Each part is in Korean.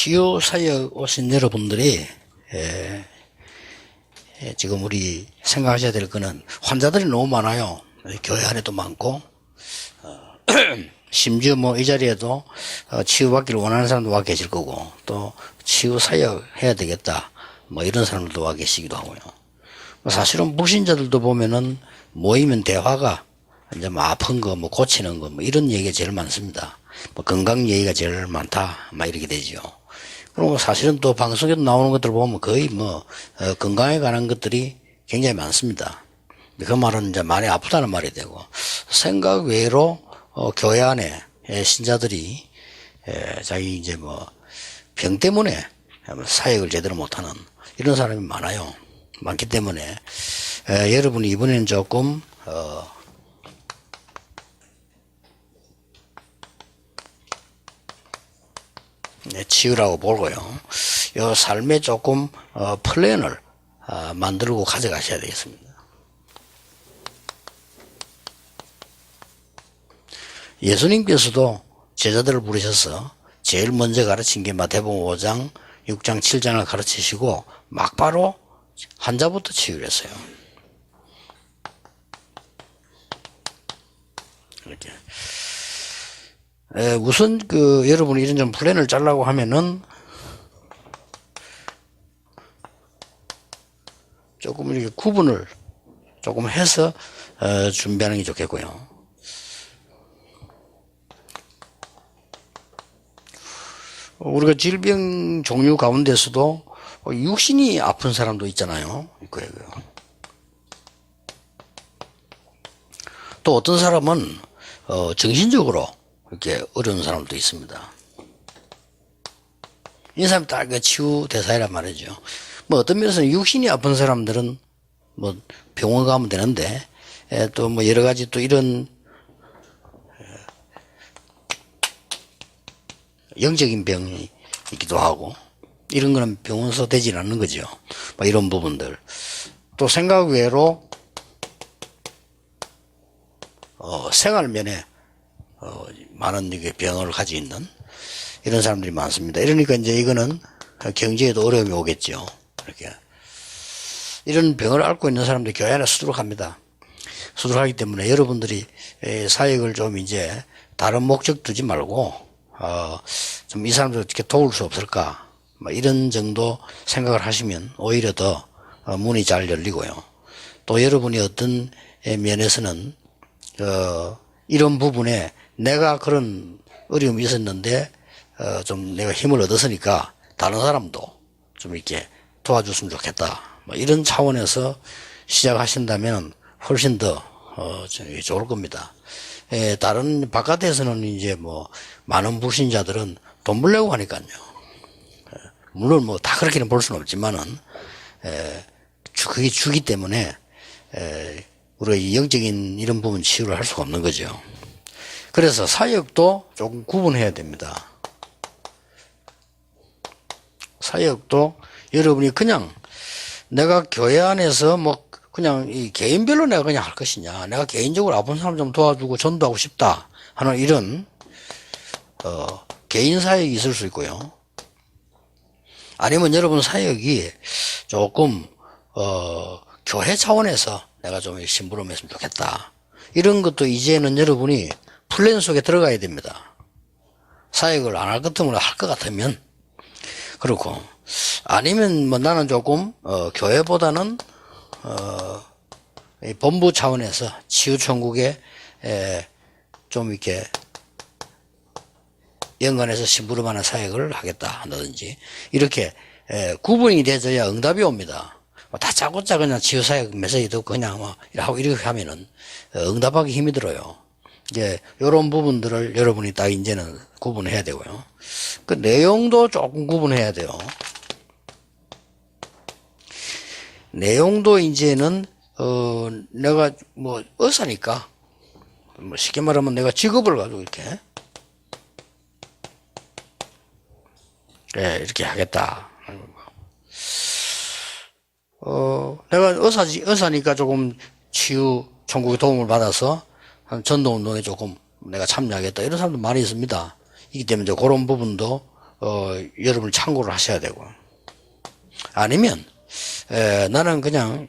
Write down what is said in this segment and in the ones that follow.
치유 사역 오신 여러분들이 지금 우리 생각하셔야 될 거는 환자들이 너무 많아요. 교회 안에도 많고 심지어 뭐 이 자리에도 치유받기를 원하는 사람도 와 계실 거고 또 치유 사역 해야 되겠다 뭐 이런 사람들도 와 계시기도 하고요. 사실은 무신자들도 보면은 모이면 대화가 이제 뭐 아픈 거 뭐 고치는 거 뭐 이런 얘기가 제일 많습니다. 뭐 건강 얘기가 제일 많다 막 이렇게 되죠. 그리고 사실은 또 방송에도 나오는 것들 보면 거의 뭐 건강에 관한 것들이 굉장히 많습니다. 그 말은 이제 많이 아프다는 말이 되고 생각 외로 교회 안에 신자들이 자기 이제 뭐 병 때문에 사역을 제대로 못하는 이런 사람이 많아요. 많기 때문에 여러분이 이번에는 조금 치유라고 보고요. 요 삶에 조금 플랜을 만들고 가져가셔야 되겠습니다. 예수님께서도 제자들을 부르셔서 제일 먼저 가르친 게 마태복음 5장, 6장, 7장을 가르치시고 막바로 환자부터 치유를 했어요. 이렇게. 우선 여러분이 이런저런 플랜을 짜려고 하면은 조금 이렇게 구분을 조금 해서 준비하는 게 좋겠고요. 우리가 질병 종류 가운데서도 육신이 아픈 사람도 있잖아요. 또 어떤 사람은 정신적으로 이렇게 어려운 사람도 있습니다. 이 사람이 딱 치유 대상이란 말이죠. 뭐 어떤 면에서는 육신이 아픈 사람들은 뭐 병원 가면 되는데 또 뭐 여러 가지 또 이런 영적인 병이 있기도 하고 이런 거는 병원서 되진 않는 거죠. 뭐 이런 부분들. 또 생각 외로 생활면에 많은 이게 병을 가지고 있는 이런 사람들이 많습니다. 이러니까 이제 이거는 경제에도 어려움이 오겠죠. 이렇게 이런 병을 앓고 있는 사람들이 교회 안에 수두룩합니다. 수두룩하기 때문에 여러분들이 사역을 좀 이제 다른 목적 두지 말고 좀 이 사람들 어떻게 도울 수 없을까 뭐 이런 정도 생각을 하시면 오히려 더 문이 잘 열리고요. 또 여러분이 어떤 면에서는 이런 부분에 내가 그런 어려움이 있었는데 좀 내가 힘을 얻었으니까 다른 사람도 좀 이렇게 도와줬으면 좋겠다 뭐 이런 차원에서 시작하신다면 훨씬 더 좋을 겁니다. 다른 바깥에서는 이제 뭐 많은 불신자들은 돈 벌려고 하니까요. 물론 뭐 다 그렇게는 볼 수는 없지만은 그게 주기 때문에 우리가 이 영적인 이런 부분 치유를 할 수가 없는 거죠. 그래서 사역도 조금 구분해야 됩니다. 사역도 여러분이 그냥 내가 교회 안에서 뭐 그냥 이 개인별로 내가 그냥 할 것이냐, 내가 개인적으로 아픈 사람 좀 도와주고 전도하고 싶다 하는 이런 개인 사역이 있을 수 있고요. 아니면 여러분 사역이 조금 교회 차원에서 내가 좀 심부름했으면 좋겠다. 이런 것도 이제는 여러분이 플랜 속에 들어가야 됩니다. 사역을 안 할 것 같으면 할 것 같으면 그렇고 아니면 뭐 나는 조금 교회보다는 본부 차원에서 치유천국에 좀 이렇게 연관해서 심부름하는 사역을 하겠다 한다든지 이렇게 구분이 되어야 응답이 옵니다. 다짜고짜 그냥 치유사역 메시지 듣고 그냥 뭐 하고 이렇게 하면은 응답하기 힘이 들어요. 이제 요런 부분들을 여러분이 딱 이제는 구분해야 되고요. 그 내용도 조금 구분해야 돼요. 내용도 이제는 내가 뭐 의사니까 뭐 쉽게 말하면 내가 직업을 가지고 이렇게 이렇게 하겠다. 내가 의사니까 조금 치유 천국의 도움을 받아서 전도 운동에 조금 내가 참여하겠다. 이런 사람도 많이 있습니다. 이기 때문에 이제 그런 부분도 여러분이 참고를 하셔야 되고. 아니면, 나는 그냥,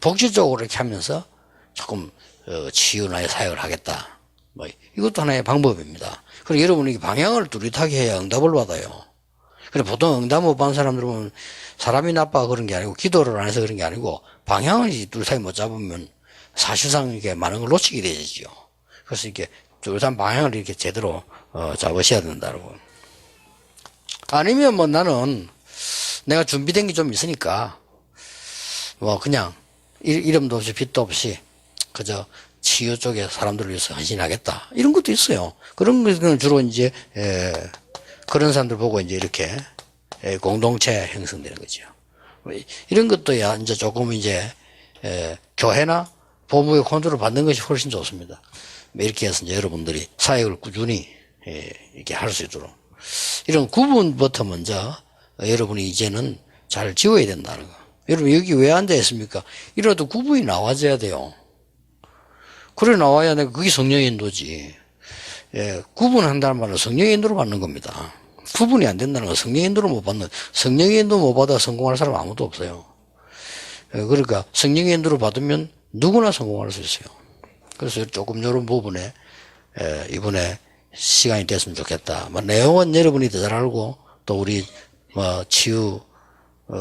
복지 쪽으로 이렇게 하면서 조금, 치유나의 사역을 하겠다. 뭐, 이것도 하나의 방법입니다. 그리고 여러분이 방향을 뚜렷하게 해야 응답을 받아요. 그래, 보통 응답 못 받는 사람들은 사람이 나빠 그런 게 아니고, 기도를 안 해서 그런 게 아니고, 방향을 뚜렷하게 못 잡으면 사실상 이게 많은 걸 놓치게 되죠. 그래서 이렇게 뚜렷한 방향을 이렇게 제대로, 잡으셔야 된다고. 아니면 뭐 나는 내가 준비된 게 좀 있으니까, 뭐 그냥 이름도 없이 빛도 없이 그저 치유 쪽에 사람들을 위해서 헌신하겠다. 이런 것도 있어요. 그런 것은 주로 이제, 그런 사람들 보고 이제 이렇게 공동체 형성되는 거죠. 이런 것도 야, 이제 조금 이제, 교회나 법무의 컨트롤을 받는 것이 훨씬 좋습니다. 이렇게 해서 이제 여러분들이 사역을 꾸준히 이렇게 할 수 있도록. 이런 구분부터 먼저 여러분이 이제는 잘 지워야 된다는 거. 여러분 여기 왜 앉아 있습니까? 이래도 구분이 나와줘야 돼요. 그래 나와야 내가 그게 성령의 인도지. 구분한다는 말은 성령의 인도를 받는 겁니다. 구분이 안 된다는 건 성령의 인도를 못 받는, 성령의 인도 못 받아 성공할 사람 아무도 없어요. 그러니까 성령의 인도를 받으면 누구나 성공할 수 있어요. 그래서 조금 이런 부분에 이번에 시간이 됐으면 좋겠다. 뭐 내용은 여러분이 더 잘 알고 또 우리 뭐 치유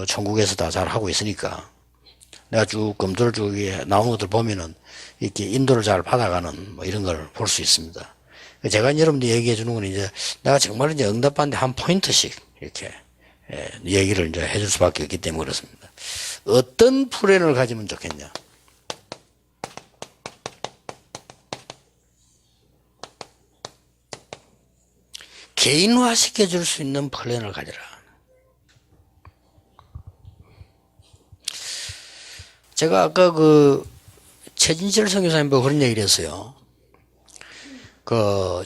천국에서 다 잘 하고 있으니까 내가 쭉 검도를 쭉 나오는 것들 보면은 이렇게 인도를 잘 받아가는 뭐 이런 걸 볼 수 있습니다. 제가 여러분들 얘기해 주는 건 이제 내가 정말 이제 응답받는데 한 포인트씩 이렇게 얘기를 이제 해줄 수밖에 없기 때문에 그렇습니다. 어떤 플랜을 가지면 좋겠냐? 개인화 시켜줄 수 있는 플랜을 가져라. 제가 아까 최진철 선교사님 보고 그런 얘기를 했어요.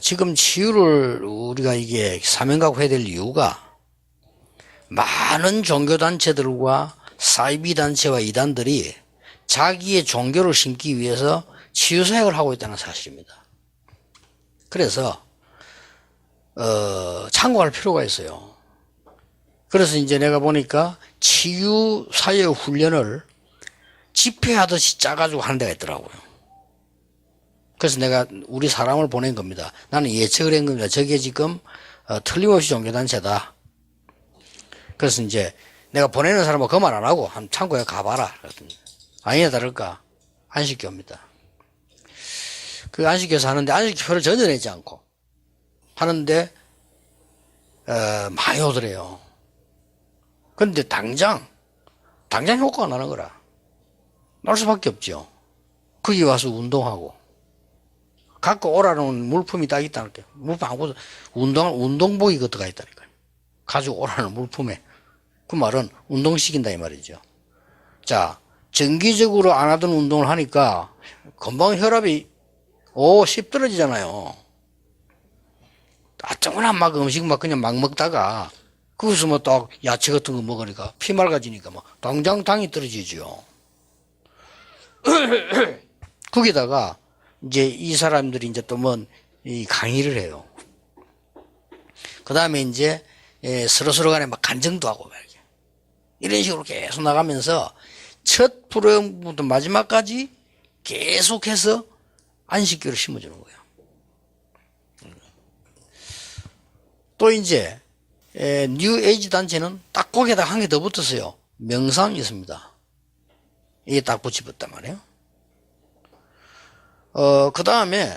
지금 치유를 우리가 이게 사명각 해야 될 이유가 많은 종교단체들과 사이비단체와 이단들이 자기의 종교를 심기 위해서 치유사역을 하고 있다는 사실입니다. 그래서 참고할 필요가 있어요. 그래서 이제 내가 보니까 치유사역 훈련을 집회하듯이 짜가지고 하는 데가 있더라고요. 그래서 내가 우리 사람을 보낸 겁니다. 나는 예측을 한 겁니다. 저게 지금 틀림없이 종교단체다. 그래서 이제 내가 보내는 사람은 그 말 안 하고 한 참고에 가봐라. 그랬더니 아니나 다를까 안식교입니다. 그 안식교에서 하는데 안식교를 전혀 내지 않고 하는데 많이 오더래요. 그런데 당장 효과가 나는 거라. 날 수밖에 없죠. 거기 와서 운동하고 갖고 오라는 물품이 딱 있다니까요. 물품 하고 운동복이 그 들어가 있다니까요. 가지고 오라는 물품에. 그 말은 운동시킨다 이 말이죠. 자, 정기적으로 안 하던 운동을 하니까 금방 혈압이 10 떨어지잖아요. 아무나 막 음식 막 그냥 막 먹다가 거기서 뭐 딱 야채 같은 거 먹으니까 피 맑아지니까 막 당장 당이 떨어지죠. 거기다가 이제 이 사람들이 이제 또 이 강의를 해요. 그 다음에 이제 서로 간에 막 간증도 하고 말이야. 이런 식으로 계속 나가면서 첫 프로그램부터 마지막까지 계속해서 안식교를 심어주는 거예요. 또 이제 뉴 에이지 단체는 딱 거기에다 한 개 더 붙었어요. 명상이 있습니다. 이게 딱 붙여봤단 말이에요. 그 다음에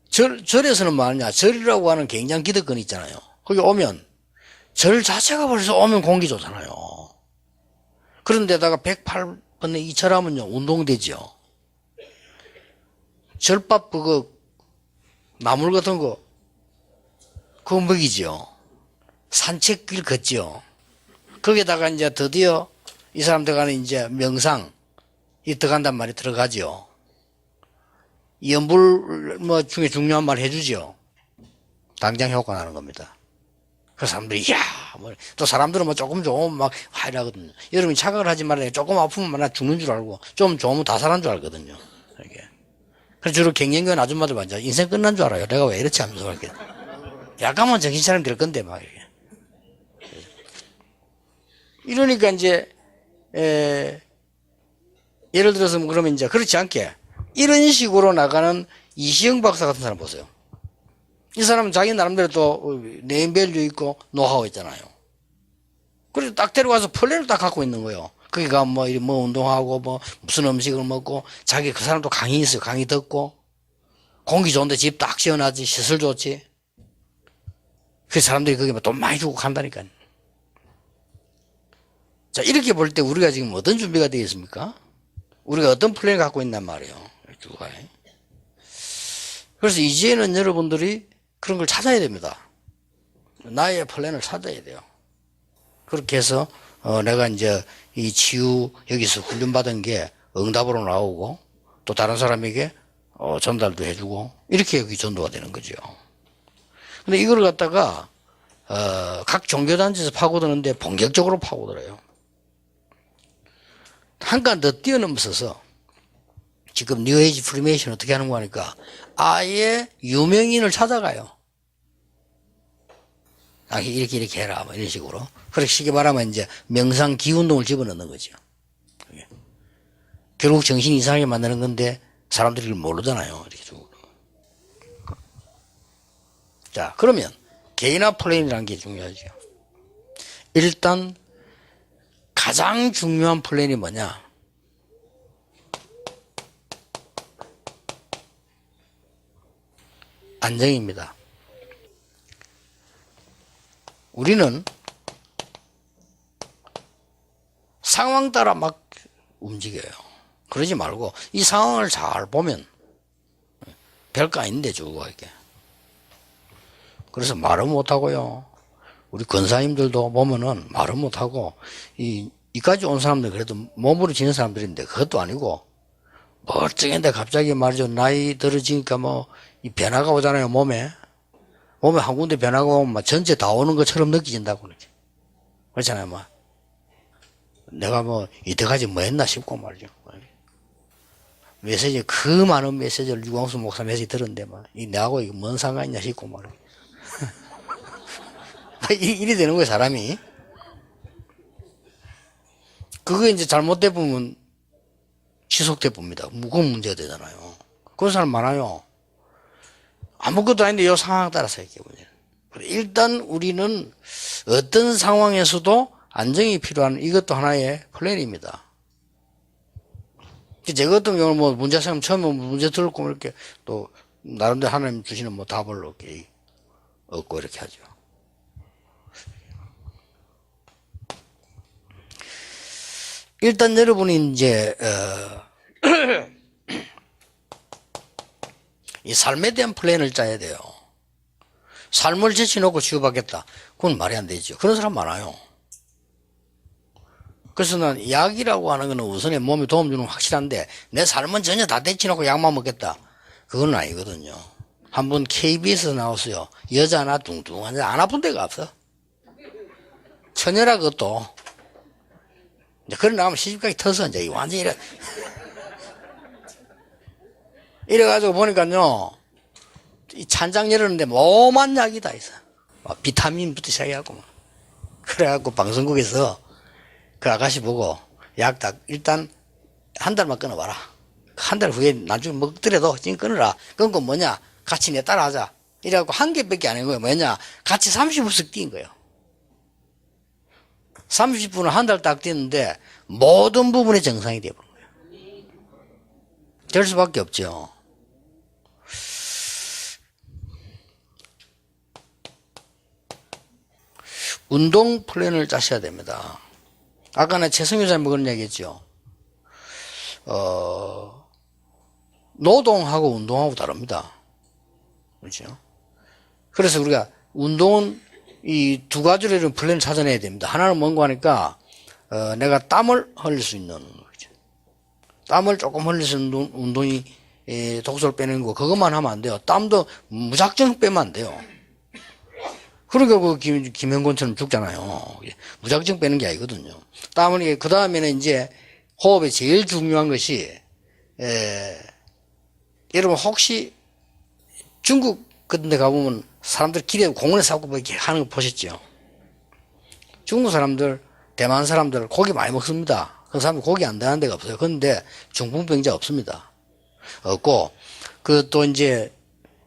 절에서는 뭐하냐, 절이라고 하는 굉장히 기득권이 있잖아요. 거기 오면 절 자체가 벌써 오면 공기 좋잖아요. 그런데다가 108번에 이철하면요 운동되죠. 절밥 나물 같은 그거 먹이죠. 산책길 걷죠. 거기다가 이제 드디어 이 사람들 간에 이제 명상이 들어간단 말이 들어가죠. 연불 중에 중요한 말 해주죠. 당장 효과 나는 겁니다. 그 사람들이 또 사람들은 조금 막 하이라거든요. 여러분이 착각을 하지 말아요. 조금 아프면 나 죽는 줄 알고 좀 좋으면 다 살아난 줄 알거든요. 이게. 그래서 주로 갱년기원 아줌마들 완전 인생 끝난 줄 알아요. 내가 왜 이렇지 하면서 이렇게. 약간만 정신 차리면 될 건데, 막, 이렇게. 이러니까 이제, 예를 들어서 뭐 그러면 이제 그렇지 않게 이런 식으로 나가는 이시영 박사 같은 사람 보세요. 이 사람은 자기 나름대로 또 네임밸류 있고 노하우 있잖아요. 그래서 딱 데려가서 플랜을 딱 갖고 있는 거예요. 거기가 뭐 운동하고 뭐 무슨 음식을 먹고 자기 그 사람도 강의 있어요. 강의 듣고 공기 좋은데 집 딱 시원하지 시설 좋지. 그 사람들이 거기 돈 많이 주고 간다니까요. 자, 이렇게 볼 때 우리가 지금 어떤 준비가 되어 있습니까? 우리가 어떤 플랜을 갖고 있단 말이에요. 주가. 그래서 이제는 여러분들이 그런 걸 찾아야 됩니다. 나의 플랜을 찾아야 돼요. 그렇게 해서 내가 이제 이 치유 여기서 훈련받은 게 응답으로 나오고 또 다른 사람에게 전달도 해주고 이렇게 여기 전도가 되는 거죠. 근데 이걸 갖다가 각 종교단체에서 파고드는데 본격적으로 파고들어요. 한 칸 더 뛰어넘어서 지금 뉴에이지 프리메이션 어떻게 하는 거 하니까 아예 유명인을 찾아가요. 아, 이렇게 해라 뭐 이런 식으로. 그렇게 쉽게 말하면 이제 명상 기운동을 집어넣는 거죠. 결국 정신이 이상하게 만드는 건데 사람들이 그걸 모르잖아요. 이렇게 죽어. 자, 그러면 개인화 플랜이라는 게 중요하죠. 일단 가장 중요한 플랜이 뭐냐? 안정입니다. 우리는 상황 따라 막 움직여요. 그러지 말고 이 상황을 잘 보면 별거 아닌데 주가 이렇게. 그래서 말은 못하고요. 우리 권사님들도 보면은 말은 못하고 이까지 온 사람들 그래도 몸으로 지는 사람들인데 그것도 아니고 멀쩡한데 갑자기 말이죠. 나이 들어지니까 뭐 이 변화가 오잖아요. 몸에 한 군데 변화가 오면 막 전체 다 오는 것처럼 느껴진다고 그러지. 그렇잖아요. 뭐 내가 뭐 이때까지 뭐 했나 싶고 말이죠. 메시지 그 많은 메시지를 유광수 목사 메시지 들었는데 막 이 내하고 이거 뭔 상관이냐 싶고 말이죠. 이리 되는 거예요, 사람이. 그거 이제 잘못돼 보면 지속돼 봅니다. 무거운 문제가 되잖아요. 그런 사람 많아요. 아무것도 아닌데 이 상황 따라서 이렇게 문제는. 일단 우리는 어떤 상황에서도 안정이 필요한 이것도 하나의 플랜입니다. 제가 같은 경우는 뭐 문제 생기면 처음에 문제 들고 이렇게 또 나름대로 하나님 주시는 뭐 답을 이렇게 얻고 이렇게 하죠. 일단 여러분이 이제 이 삶에 대한 플랜을 짜야 돼요. 삶을 제쳐놓고 치유받겠다. 그건 말이 안 되죠. 그런 사람 많아요. 그래서 난 약이라고 하는 거는 우선에 몸에 도움 주는 건 확실한데 내 삶은 전혀 다 제쳐놓고 약만 먹겠다. 그건 아니거든요. 한번 KBS에서 나왔어요. 여자 하나 뚱뚱한 여자 안 아픈 데가 없어. 처녀라 그것도. 이제 그런 나가면 시집가기 터서 이제 완전히 이래가지고 보니까요, 이 찬장 열었는데 뭐만 약이 다 있어. 비타민부터 시작해갖고 막. 그래갖고 방송국에서 그 아가씨 보고 약 딱 일단 한 달만 끊어봐라. 한 달 후에 나중에 먹더라도 지금 끊어라. 끊고 뭐냐? 같이 내 따라 하자. 이래갖고 한 개밖에 안 한 거예요. 뭐냐? 같이 30분씩 뛴 거예요. 30분을 한 달 딱 뛰는데 모든 부분에 정상이 되어버린 거예요. 될 수밖에 없죠. 운동 플랜을 짜셔야 됩니다. 아까 나 최성규 사님 그런 얘기 했죠. 노동하고 운동하고 다릅니다. 그렇죠? 그래서 우리가 운동은 이 두 가지로 이런 플랜을 찾아내야 됩니다. 하나는 뭔가 하니까, 내가 땀을 흘릴 수 있는, 거죠. 땀을 조금 흘릴 수 있는 운동이, 독소를 빼는 거, 그것만 하면 안 돼요. 땀도 무작정 빼면 안 돼요. 그러니까 그 김현곤처럼 죽잖아요. 무작정 빼는 게 아니거든요. 땀을, 그 다음에는 이제 호흡에 제일 중요한 것이, 여러분 혹시 중국 같은 데 가보면 사람들 길에 공원에 싸고 뭐 이렇게 하는 거 보셨죠? 중국 사람들, 대만 사람들 고기 많이 먹습니다. 그 사람들 고기 안 되는 데가 없어요. 그런데 중풍병자 없습니다. 없고, 그 또 이제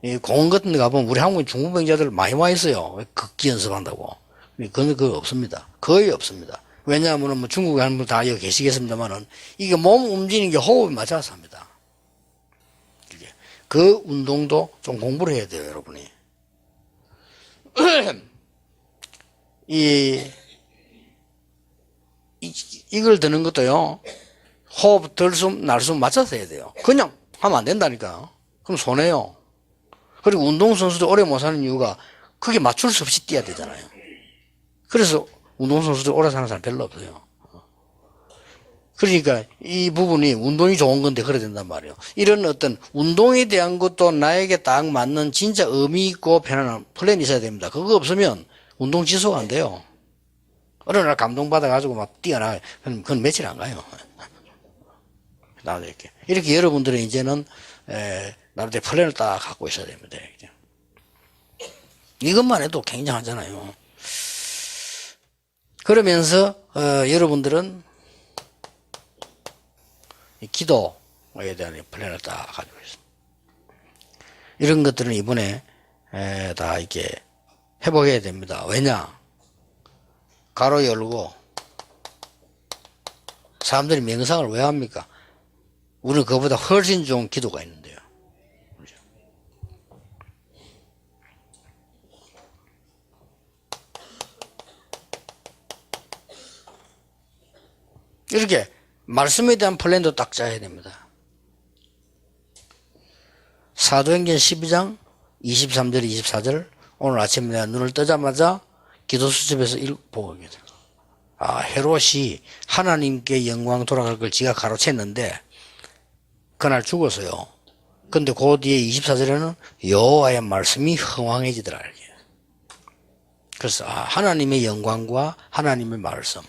이 공원 같은 데 가보면 우리 한국인 중풍병자들 많이 와 있어요. 걷기 연습한다고. 그건 그거 없습니다. 거의 없습니다. 왜냐하면 뭐 중국에 한 분 다 여기 계시겠습니다만은 이게 몸 움직이는 게 호흡에 맞춰서 합니다. 그 운동도 좀 공부를 해야 돼요, 여러분이. 이걸 드는 것도요, 호흡 들숨, 날숨 맞춰서 해야 돼요. 그냥 하면 안 된다니까요. 그럼 손해요. 그리고 운동선수도 오래 못 사는 이유가 그게 맞출 수 없이 뛰어야 되잖아요. 그래서 운동선수들 오래 사는 사람 별로 없어요. 그러니까 이 부분이 운동이 좋은 건데 그래야 된단 말이에요. 이런 어떤 운동에 대한 것도 나에게 딱 맞는 진짜 의미 있고 편안한 플랜이 있어야 됩니다. 그거 없으면 운동 지속 안 돼요. 어느 날 감동받아가지고 막 뛰어나가요. 그건 며칠 안 가요. 나도 이렇게 여러분들은 이제는, 나름대로 플랜을 딱 갖고 있어야 됩니다. 이것만 해도 굉장하잖아요. 그러면서, 여러분들은 기도에 대한 플랜을 딱 가지고 있습니다. 이런 것들은 이번에, 다 이렇게 회복해야 됩니다. 왜냐? 가로 열고, 사람들이 명상을 왜 합니까? 우리는 그보다 훨씬 좋은 기도가 있는데요. 그렇죠? 이렇게 말씀에 대한 플랜도 딱 짜야 됩니다. 사도행전 12장 23절 24절 오늘 아침에 내가 눈을 뜨자마자 기도 수첩에서 보고 있게 돼요. 헤롯이 하나님께 영광 돌아갈 걸 지가 가로챘는데 그날 죽었어요. 근데 그 뒤에 24절에는 여호와의 말씀이 흥왕해지더라. 그래서 하나님의 영광과 하나님의 말씀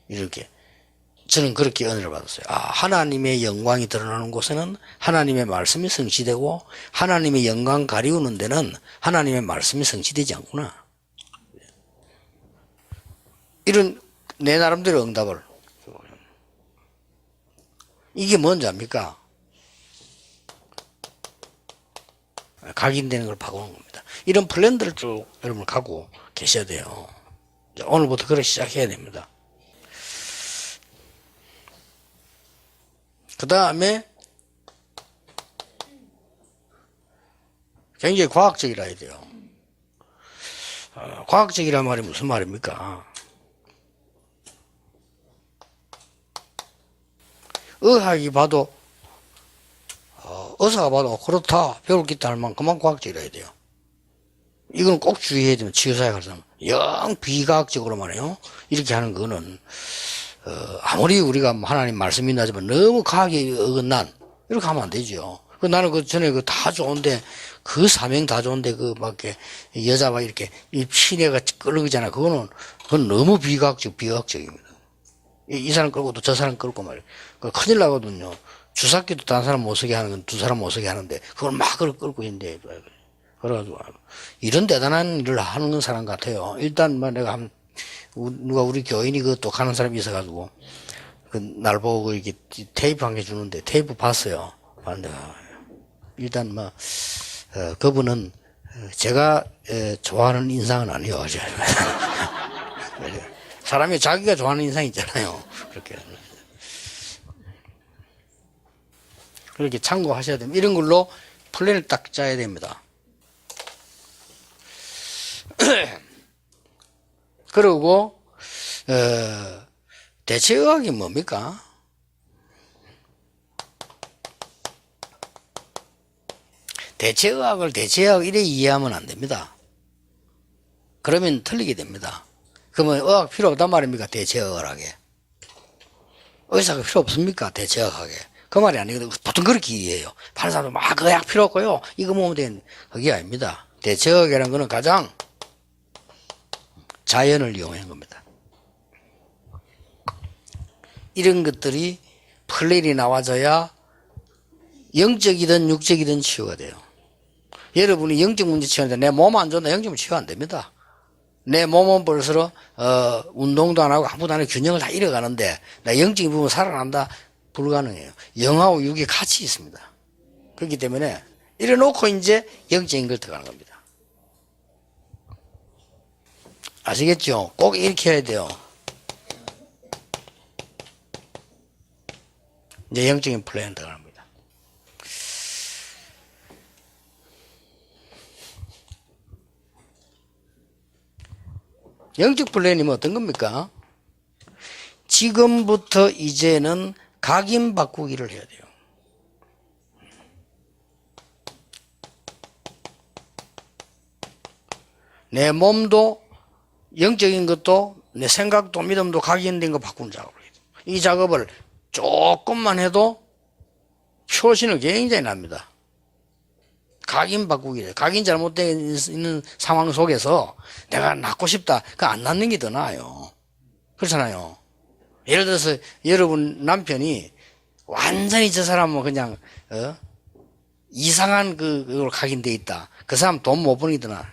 이렇게 저는 그렇게 은혜를 받았어요. 하나님의 영광이 드러나는 곳에는 하나님의 말씀이 성취되고 하나님의 영광 가리우는 데는 하나님의 말씀이 성취되지 않구나. 이런 내 나름대로 응답을. 이게 뭔지 압니까? 각인되는 걸 바꾸는 겁니다. 이런 플랜들을 쭉 여러분 갖고 계셔야 돼요. 오늘부터 그렇게 시작해야 됩니다. 그 다음에 굉장히 과학적이라 해야 돼요. 과학적이란 말이 무슨 말입니까? 의학이 봐도 의사가 봐도 그렇다 배울 게 있다 할 만큼만 과학적이라 해야 돼요. 이건 꼭 주의해야 되면 치유사에 가서 영 비과학적으로 말해요. 이렇게 하는 거는 아무리 우리가 하나님 말씀이 나지만 너무 과학에 어긋난 이렇게 하면 안 되죠. 나는 그 전에 그 다 좋은데 그 사명 다 좋은데 그 막 이렇게 여자가 이렇게 이 피내가 끌어가잖아. 그건 너무 비과학적입니다. 이 사람 끌고도 저 사람 끌고 말이에요. 큰일 나거든요. 주사기도 다른 사람 못 쓰게 하는 건 두 사람 못 쓰게 하는데 그걸 막 끌고 있는데 그래가지고 이런 대단한 일을 하는 사람 같아요. 일단 뭐 내가 누가 우리 교인이 그또 가는 사람이 있어가지고 날 보고 이렇게 테이프 한 개 주는데 테이프 봤어요. 봤는데 일단 뭐 그분은 제가 좋아하는 인상은 아니에요. 사람이 자기가 좋아하는 인상 있잖아요. 그렇게 참고하셔야 됩니다. 이런 걸로 플랜을 딱 짜야 됩니다. 그리고 대체의학이 뭡니까? 대체의학을 대체의학 이래 이해하면 안 됩니다. 그러면 틀리게 됩니다. 그러면 의학 필요 없단 말입니까? 대체의학하게. 의사가 필요 없습니까? 대체의학하게. 그 말이 아니거든요. 보통 그렇게 이해해요. 다른 사람도 막 의학 필요 없고요. 이거 보면 되는 그게 아닙니다. 대체의학이라는 거는 가장 자연을 이용한 겁니다. 이런 것들이 플랜이 나와져야 영적이든 육적이든 치유가 돼요. 여러분이 영적 문제 치유하는데 내 몸 안 좋은데 영적 문제 치유 안 됩니다. 내 몸은 벌써 운동도 안 하고 아무도 안 하고 균형을 다 잃어가는데 나 영적인 부분 살아난다? 불가능해요. 영하고 육이 같이 있습니다. 그렇기 때문에 이래놓고 이제 영적인 걸 들어가는 겁니다. 아시겠죠? 꼭 이렇게 해야 돼요. 이제 영적인 플레이는 들어가는 겁니다. 영적 플랜이면 어떤 겁니까? 지금부터 이제는 각인 바꾸기를 해야 돼요. 내 몸도 영적인 것도 내 생각도 믿음도 각인된 거 바꾸는 작업을 해요. 이 작업을 조금만 해도 표시는 굉장히 납니다. 각인 바꾸기래. 각인 잘못되어 있는 상황 속에서 내가 낳고 싶다. 그거 안 낳는 게 더 나아요. 그렇잖아요. 예를 들어서 여러분 남편이 완전히 저 사람은 그냥 이상한 그걸 각인되어 있다. 그 사람 돈 못 버는 게 더 나아요.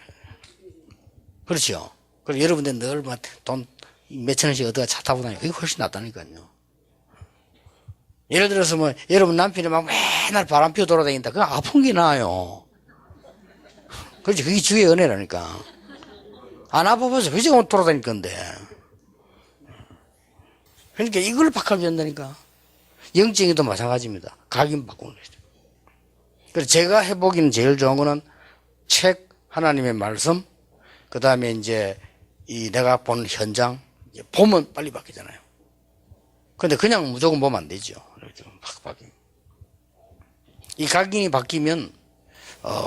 그렇죠. 그리고 여러분들 늘 돈 몇천 원씩 얻어가 차 타고 다니고 그게 훨씬 낫다니까요. 예를 들어서 뭐 여러분 남편이 막 맨날 바람 피워 돌아다닌다. 그거 아픈 게 나아요. 그렇지. 그게 주의 은혜라니까. 안 아파봐서 그게 지금 돌아다닐 건데. 그러니까 이걸 바꾸면 된다니까. 영적인도 마찬가지입니다. 각인 바꾸는 거죠. 그래서 제가 해보기는 제일 좋은 거는 책, 하나님의 말씀, 그 다음에 이제 이 내가 본 현장, 보면 빨리 바뀌잖아요. 근데 그냥 무조건 보면 안 되죠. 확 바뀝니다. 이 각인이 바뀌면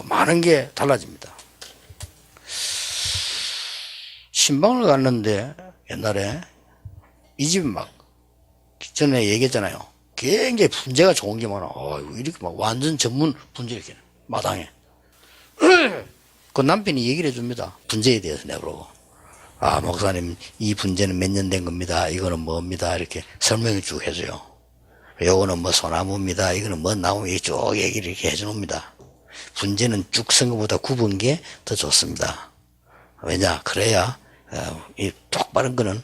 많은 게 달라집니다. 신방을 갔는데 옛날에 이 집이 막 전에 얘기했잖아요. 굉장히 분재가 좋은 게 많아. 이렇게 막 완전 전문 분재 이렇게 마당에. 그 남편이 얘기를 해줍니다. 분재에 대해서 내보고. 목사님 이 분재는 몇 년 된 겁니다. 이거는 뭡니다. 이렇게 설명을 쭉 해줘요. 요거는 뭐 소나무입니다. 이거는 뭐 나무 쭉 얘기를 이렇게 해줍니다. 분재는 쭉 쓴 것보다 굽은 게 더 좋습니다. 왜냐? 그래야 이 똑바른 거는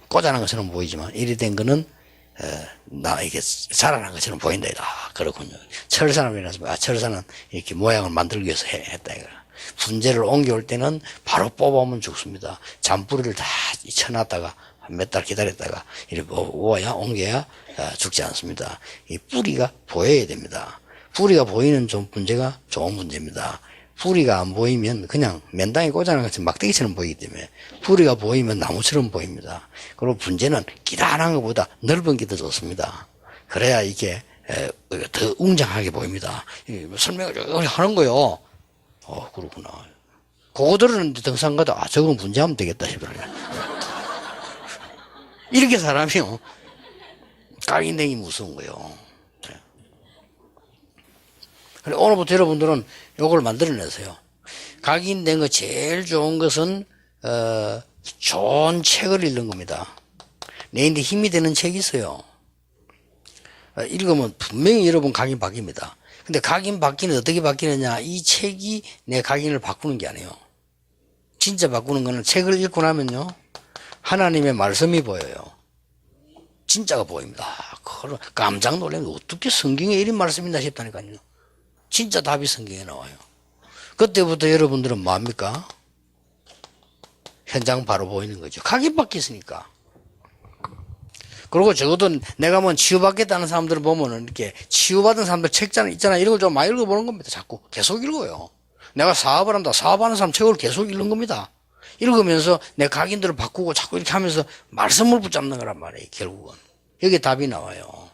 꽂아놓은 것처럼 보이지만 이리 된 거는 이게 자라난 것처럼 보인다. 그렇군요. 철사람이라서 철사는 이렇게 모양을 만들기 위해서 했다. 분재를 옮겨올 때는 바로 뽑아오면 죽습니다. 잔뿌리를 다 쳐놨다가 몇 달 기다렸다가 이렇게 옮겨야 죽지 않습니다. 이 뿌리가 보여야 됩니다. 뿌리가 보이는 좀 분재가 좋은 분재입니다. 뿌리가 안 보이면 그냥 맨땅에 꽂아놓은 것처럼 막대기처럼 보이기 때문에 뿌리가 보이면 나무처럼 보입니다. 그리고 분재는 기다란 것보다 넓은 게 더 좋습니다. 그래야 이게 더 웅장하게 보입니다. 설명을 하는 거요. 그렇구나. 그거 들었는데 등산 가다 저건 분재하면 되겠다 싶더라고요. 이렇게 사람이요. 각인되기 무서운 거요. 그래, 오늘부터 여러분들은 요걸 만들어내세요. 각인된 거 제일 좋은 것은 좋은 책을 읽는 겁니다. 내인데 힘이 되는 책이 있어요. 읽으면 분명히 여러분 각인 바뀝니다. 근데 각인 바뀌는 어떻게 바뀌느냐? 이 책이 내 각인을 바꾸는 게 아니에요. 진짜 바꾸는 거는 책을 읽고 나면요, 하나님의 말씀이 보여요. 진짜가 보입니다. 깜짝 놀라면 어떻게 성경에 이런 말씀이 있나 싶다니까요. 진짜 답이 성경에 나와요. 그때부터 여러분들은 뭐합니까? 현장 바로 보이는 거죠. 각인 바뀌었으니까. 그리고 적어도 내가 뭐 치유받겠다는 사람들을 보면은 이렇게 치유받은 사람들 책 있잖아. 이런 걸 좀 많이 읽어보는 겁니다. 자꾸. 계속 읽어요. 내가 사업을 한다. 사업하는 사람 책을 계속 읽는 겁니다. 읽으면서 내 각인들을 바꾸고 자꾸 이렇게 하면서 말씀을 붙잡는 거란 말이에요. 결국은. 여기에 답이 나와요.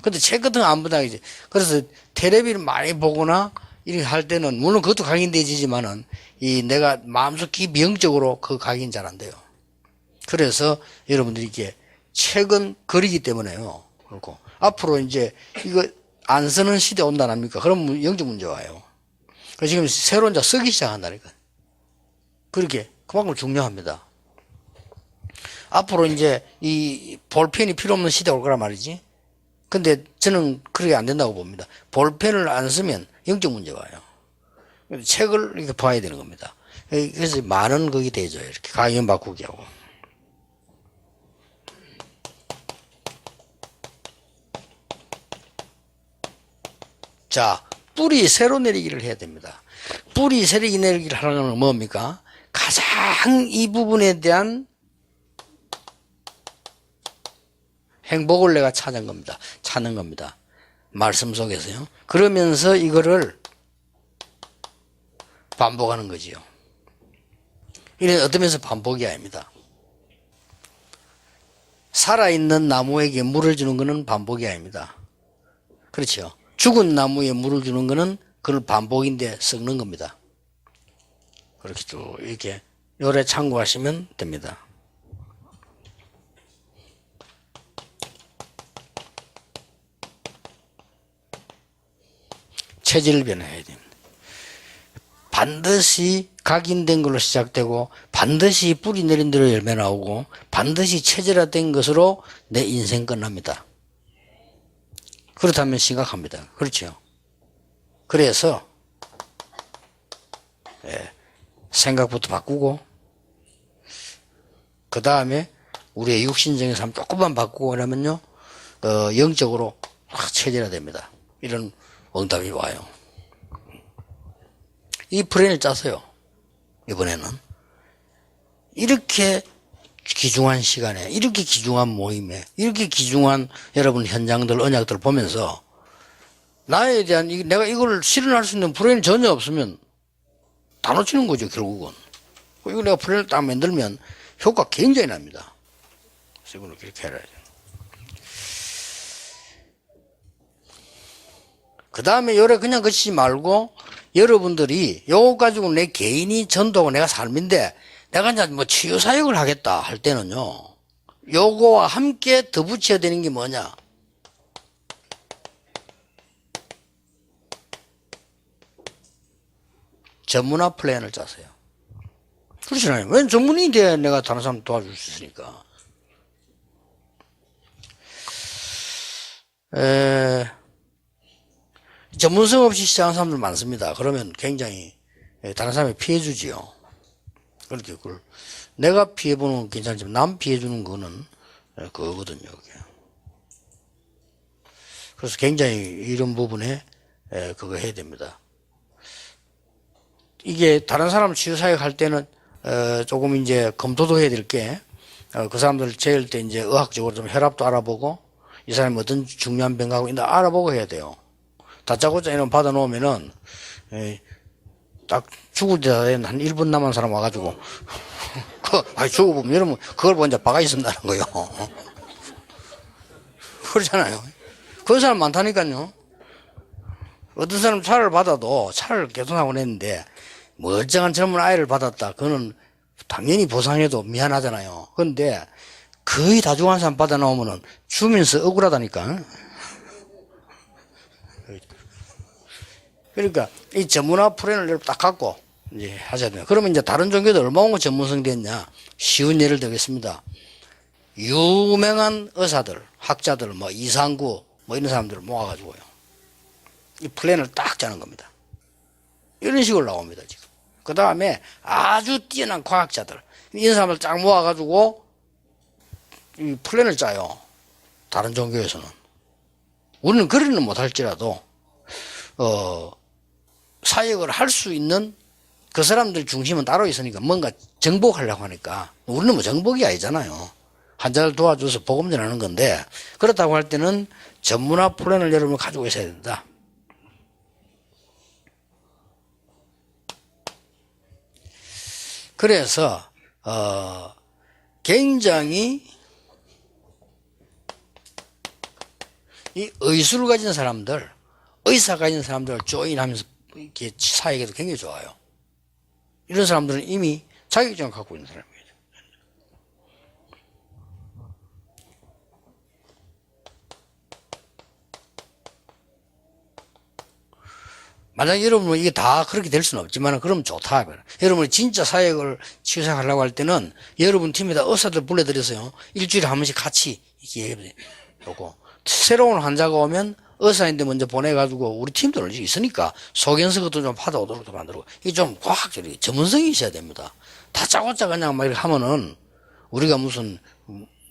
근데 책 같은 거 안 보다 이제. 그래서 텔레비를 많이 보거나 이렇게 할 때는 물론 그것도 각인되지만은 이 내가 마음속 깊이 영적으로 그 각인 잘 안 돼요. 그래서 여러분들이 이렇게 책은 글이기 때문에요. 그렇고 앞으로 이제 이거 안 쓰는 시대 온다 아닙니까? 그럼 영적 문제 와요. 그래서 지금 새로 이제 쓰기 시작한다니까. 그렇게 그만큼 중요합니다. 앞으로 이제 이 볼펜이 필요 없는 시대 올 거란 말이지. 근데 저는 그렇게 안 된다고 봅니다. 볼펜을 안 쓰면 영적 문제 와요. 책을 이렇게 봐야 되는 겁니다. 그래서 많은 그게 되죠. 이렇게 강연 바꾸기 하고. 자, 뿌리 세로 내리기를 해야 됩니다. 뿌리 세로 내리기를 하는 건 뭡니까? 가장 이 부분에 대한 행복을 내가 찾는 겁니다. 말씀 속에서요. 그러면서 이거를 반복하는 거지요. 이런 어떤 면에서 반복이 아닙니다. 살아있는 나무에게 물을 주는 것은 반복이 아닙니다. 그렇죠. 죽은 나무에 물을 주는 것은 그걸 반복인데 썩는 겁니다. 그렇게 또 이렇게 요래 참고하시면 됩니다. 체질을 변해야 됩니다. 반드시 각인된 걸로 시작되고 반드시 뿌리 내린 대로 열매 나오고 반드시 체질화된 것으로 내 인생 끝납니다. 그렇다면 심각합니다. 그렇죠? 그래서 생각부터 바꾸고 그 다음에 우리의 육신적인 삶 조금만 바꾸고 그러면요 영적으로 확 체질화됩니다. 이런 응답이 와요. 이 플랜을 짰어요. 이번에는 이렇게 귀중한 시간에 이렇게 귀중한 모임에 이렇게 귀중한 여러분 현장들 언약들을 보면서 나에 대한 내가 이걸 실현할 수 있는 플랜이 전혀 없으면 다 놓치는 거죠. 결국은 이거 내가 플랜을 딱 만들면 효과 굉장히 납니다. 그래서 이걸 그렇게 해야 돼요. 그 다음에 요래 그냥 그치지 말고 여러분들이 요거 가지고 내 개인이 전도하고 내가 삶인데 내가 이제 뭐 치유사역을 하겠다 할 때는요 요거와 함께 덧붙여야 되는 게 뭐냐, 전문화 플랜을 짜세요. 그렇잖아요. 왜 전문이 돼야 내가 다른 사람 도와줄 수 있으니까. 전문성 없이 시작하는 사람들 많습니다. 그러면 굉장히 다른 사람이 피해주지요. 그렇게 그걸 내가 피해보는 건 괜찮지만 남 피해주는 거는 그거거든요. 그게. 그래서 굉장히 이런 부분에 그거 해야 됩니다. 이게 다른 사람 치유사역 할 때는 조금 이제 검토도 해야 될 게 그 사람들 재울 때 이제 의학적으로 좀 혈압도 알아보고 이 사람이 어떤 중요한 병 갖고 있나 알아보고 해야 돼요. 다짜고짜 이런 받아 놓으면은 딱 죽을 때한 1분 남은 사람 와가지고 죽어보면 여러분 그걸 보고 이제 바가 있습니다는 거요. 그렇잖아요. 그런 사람 많다니까요. 어떤 사람 차를 받아도 차를 개통하고 했는데 멀쩡한 젊은 아이를 받았다. 그거는 당연히 보상해도 미안하잖아요. 그런데 거의 다 죽은 사람 받아 놓으면은 주면서 억울하다니까. 그러니까 이 전문화 플랜을 딱 갖고 이제 하셔야 돼요. 그러면 이제 다른 종교도 얼마나 전문성 됐냐. 쉬운 예를 들겠습니다. 유명한 의사들, 학자들, 뭐 이상구, 뭐 이런 사람들을 모아가지고요. 이 플랜을 딱 짜는 겁니다. 이런 식으로 나옵니다, 지금. 그 다음에 아주 뛰어난 과학자들, 이런 사람을 쫙 모아가지고 이 플랜을 짜요. 다른 종교에서는. 우리는 그리는 못할지라도, 사역을 할 수 있는 그 사람들 중심은 따로 있으니까 뭔가 정복하려고 하니까 우리는 뭐 정복이 아니잖아요. 환자를 도와줘서 복음 전하는 건데 그렇다고 할 때는 전문화 플랜을 여러분 가지고 있어야 된다. 그래서 굉장히 이 의술을 가진 사람들, 의사 가진 사람들을 조인하면서 이렇게 사역에도 굉장히 좋아요. 이런 사람들은 이미 자격증을 갖고 있는 사람이에요. 만약에 여러분은 이게 다 그렇게 될 수는 없지만 그러면 좋다. 여러분이 진짜 사역을 치유사역하려고 할 때는 여러분 팀에다 의사들 불러들여서요 일주일에 한 번씩 같이 이렇게 요거 새로운 환자가 오면 의사인데 먼저 보내가지고 우리 팀들 있으니까 소견서 것도 좀 받아오도록 만들고 이게 좀 과학적인 전문성이 있어야 됩니다. 다짜고짜 그냥 막 이렇게 하면은 우리가 무슨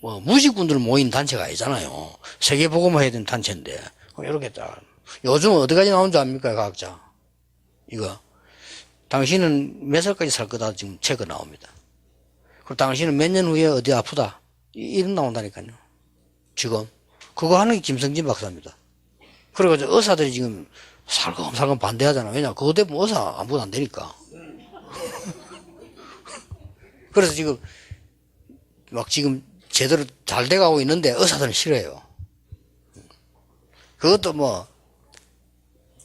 뭐 무식군들 모인 단체가 아니잖아요. 세계보고만 해야 되는 단체인데 이렇게 딱 요즘 어디까지 나온 줄 압니까 과학자? 이거 당신은 몇 살까지 살 거다 지금 책가 나옵니다. 그리고 당신은 몇 년 후에 어디 아프다 이름 나온다니까요. 지금 그거 하는 게 김성진 박사입니다. 그래가지고 의사들이 지금 살금살금 반대하잖아. 왜냐 그거 되면 의사 아무것도 안 되니까. 그래서 지금 막 지금 제대로 잘 돼가고 있는데 의사들은 싫어해요. 그것도 뭐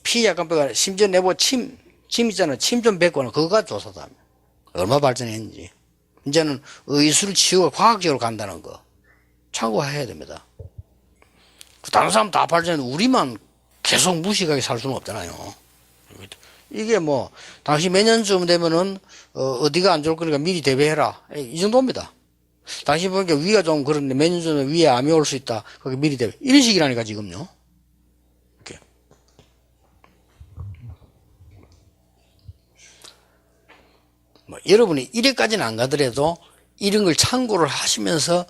피 약간 빼가 심지어 내보 침 있잖아. 침 좀 뱉고는 그거가 조사다. 얼마 발전했는지. 이제는 의술 치유가 과학적으로 간다는 거 참고해야 됩니다. 다른 사람 다 발전해도 우리만 계속 무식하게 살 수는 없잖아요. 이게 뭐 당신 몇 년쯤 되면은 어디가 안 좋을 거니까 미리 대비해라. 이 정도입니다. 당신 보니까 위가 좀 그런데 몇 년 전에 위에 암이 올 수 있다. 거기 미리 대비. 이런 식이라니까 지금요. 이렇게. 뭐 여러분이 이래까지는 안 가더라도 이런 걸 참고를 하시면서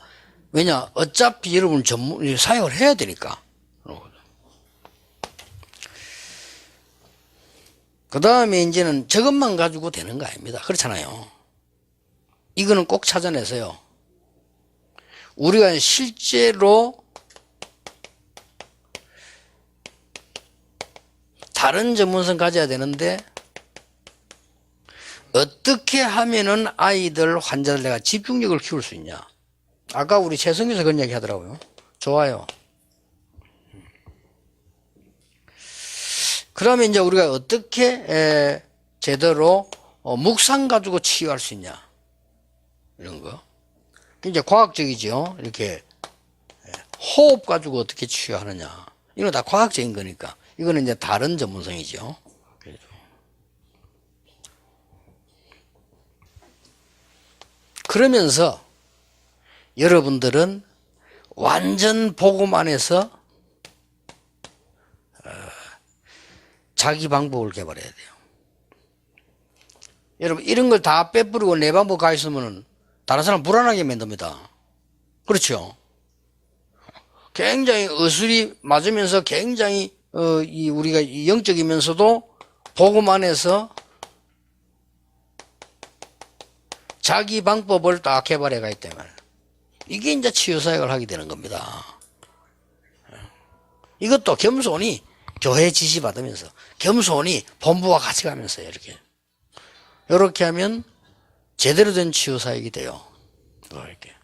왜냐 어차피 여러분 전문 사역을 해야 되니까. 그 다음에 이제는 저것만 가지고 되는 거 아닙니다. 그렇잖아요. 이거는 꼭 찾아내서요. 우리가 실제로 다른 전문성 가져야 되는데 어떻게 하면은 아이들, 환자들 내가 집중력을 키울 수 있냐. 아까 우리 최성규에서 그런 얘기 하더라고요. 좋아요. 그러면 이제 우리가 어떻게 제대로 묵상 가지고 치유할 수 있냐. 이런 거. 이제 과학적이죠. 이렇게 호흡 가지고 어떻게 치유하느냐. 이건 다 과학적인 거니까. 이거는 이제 다른 전문성이죠. 그러면서 여러분들은 완전 복음 안에서 자기 방법을 개발해야 돼요. 여러분 이런 걸 다 빼버리고 내 방법 가 있으면 다른 사람 불안하게 만듭니다. 그렇죠? 굉장히 의술이 맞으면서 굉장히 우리가 영적이면서도 복음 안에서 자기 방법을 딱 개발해 가기 때문에 이게 이제 치유사역을 하게 되는 겁니다. 이것도 겸손히 교회 지시받으면서 겸손히 본부와 같이 가면서 이렇게 하면 제대로 된 치유사역이 돼요. 이렇게.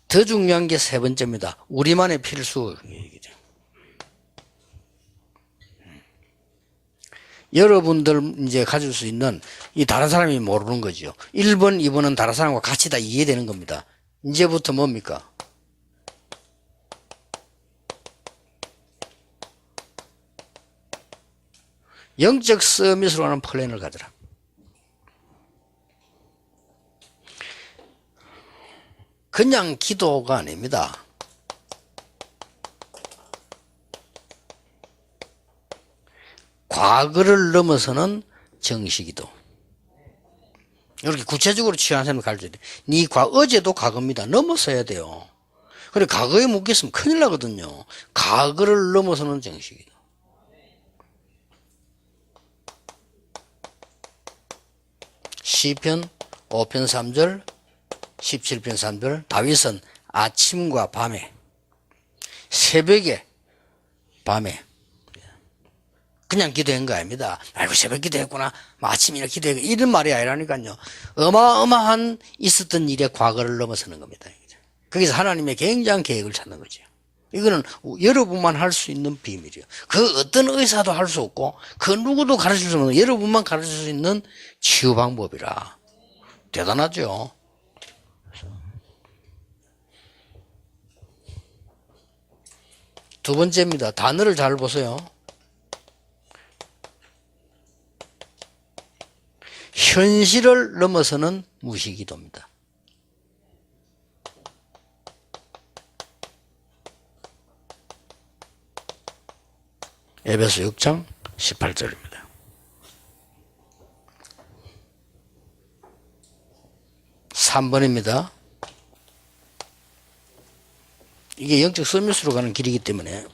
더 중요한 게 세 번째입니다. 우리만의 필수. 여러분들 이제 가질 수 있는 이 다른 사람이 모르는 거죠. 1번, 2번은 다른 사람과 같이 다 이해되는 겁니다. 이제부터 뭡니까? 영적 서밋으로 하는 플랜을 가져라. 그냥 기도가 아닙니다. 과거를 넘어서는 정식기도. 이렇게 구체적으로 취한 사람을 가르쳐야 돼. 어제도 과거입니다. 넘어서야 돼요. 그래 과거에 묶였으면 큰일 나거든요. 과거를 넘어서는 정식기도. 시편 5편 3절 17편 3절 다윗은 아침과 밤에 새벽에 밤에 그냥 기도한 거 아닙니다. 아이고 새벽 기도했구나 아침이나 기도했구나 이런 말이 아니라니까요. 어마어마한 있었던 일의 과거를 넘어서는 겁니다. 거기서 하나님의 굉장한 계획을 찾는 거죠. 이거는 여러분만 할 수 있는 비밀이에요. 그 어떤 의사도 할 수 없고 그 누구도 가르칠 수 없는 여러분만 가르칠 수 있는 치유 방법이라 대단하죠. 두 번째입니다. 단어를 잘 보세요. 현실을 넘어서는 무시기도입니다. 에베소 6장 18절입니다. (3번입니다) 이게 영적 서밋으로 가는 길이기 때문에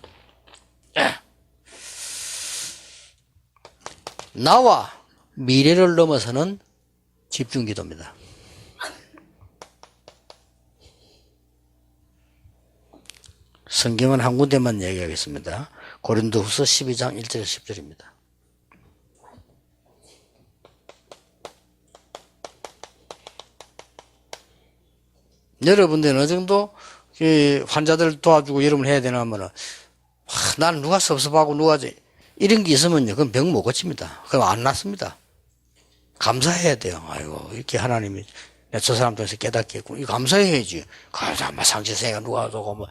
나와 미래를 넘어서는 집중기도입니다. 성경은 한 군데만 얘기하겠습니다. 고린도후서 12장 1절 10절입니다. 여러분들은 어느 정도 환자들 도와주고 여러분 해야 되나 하면은 나는 누가 섭섭하고 누가 이런 게 있으면요 그럼 병 못 고칩니다. 그럼 안 낫습니다. 감사해야 돼요. 아이고 이렇게 하나님이 저 사람 통해서 깨닫게 했고 이거 감사해야지. 가만 상처생가 누가 저거 뭐